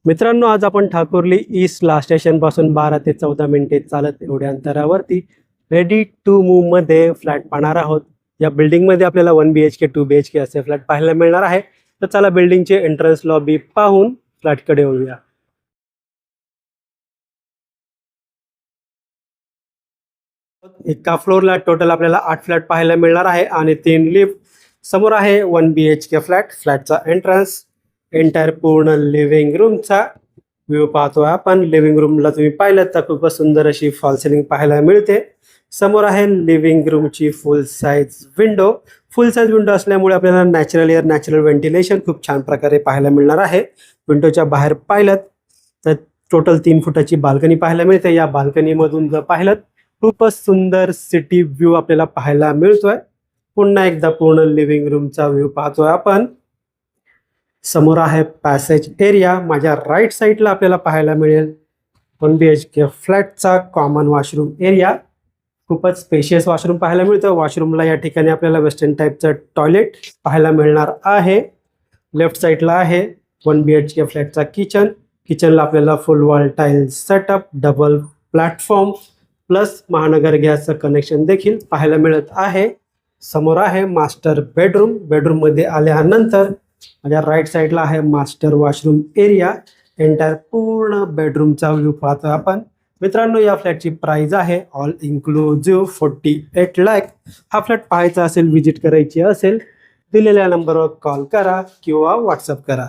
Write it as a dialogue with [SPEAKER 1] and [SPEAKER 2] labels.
[SPEAKER 1] मित्रांनो, आज आपण ठाकुर्ली ईस्टला स्टेशनपासून 12 ते 14 मिनिटे चालत एवढ्या अंतरावरती रेडी टू मूव्ह मध्ये फ्लॅट पाहणार आहोत. या बिल्डिंगमध्ये आपल्याला 1 BHK 2 BHK असे फ्लॅट पाहायला मिळणार आहे. तर चला बिल्डिंगचे एंट्रन्स लॉबी पाहून फ्लॅटकडे वळूया. एका फ्लोअरला टोटल आपल्याला 8 फ्लॅट पाहायला मिळणार आहे आणि 3 लिफ्ट. समोर आहे 1 BHK फ्लॅट. फ्लॅटचा एंट्रन्स एंटायर पूर्ण लिव्हिंग रूमचा व्ह्यू पाहतोय आपण. लिव्हिंग रूमला तुम्ही पाहिलं तर खूपच सुंदर अशी फॉल सिलिंग पाहायला मिळते. समोर आहे लिव्हिंग रूमची फुल साईज विंडो. फुल साईज विंडो असल्यामुळे आपल्याला नॅचरल एअर, नॅचरल व्हेंटिलेशन खूप छान प्रकारे पाहायला मिळणार आहे. विंडोच्या बाहेर पाहिलं तर टोटल 3 फुटाची बाल्कनी पाहायला मिळते. या बाल्कनीमधून जर पाहिलं खूपच सुंदर सिटी व्ह्यू आपल्याला पाहायला मिळतोय. पुन्हा एकदा पूर्ण लिव्हिंग रूमचा व्ह्यू पाहतोय आपण. समोर आहे पॅसेज एरिया. माझ्या राईट साईडला आपल्याला पाहायला मिळेल 1 BHK फ्लॅटचा कॉमन वॉशरूम एरिया. खूपच स्पेशियस वॉशरूम पाहायला मिळतं. वॉशरूमला या ठिकाणी आपल्याला वेस्टर्न टाईपचं टॉयलेट पाहायला मिळणार आहे. लेफ्ट साईडला आहे 1 BHK फ्लॅटचा किचन. किचनला आपल्याला फुल wall tile setup, double platform plus महानगर गॅसचं कनेक्शन देखील पाहायला मिळत आहे. समोर आहे मास्टर बेडरूम. बेडरूममध्ये आल्यानंतर माझ्या राईट साईडला आहे मास्टर वॉशरूम एरिया. एंटायर पूर्ण बेडरूमचा व्ह्यू पाहतो आपण. मित्रांनो, या फ्लॅटची प्राइस आहे ऑल इन्क्लुझिव्ह 48 लाख. हा फ्लॅट पाहायचा असेल, व्हिजिट करायची असेल, दिलेल्या नंबरवर कॉल करा किंवा व्हॉट्सअप करा.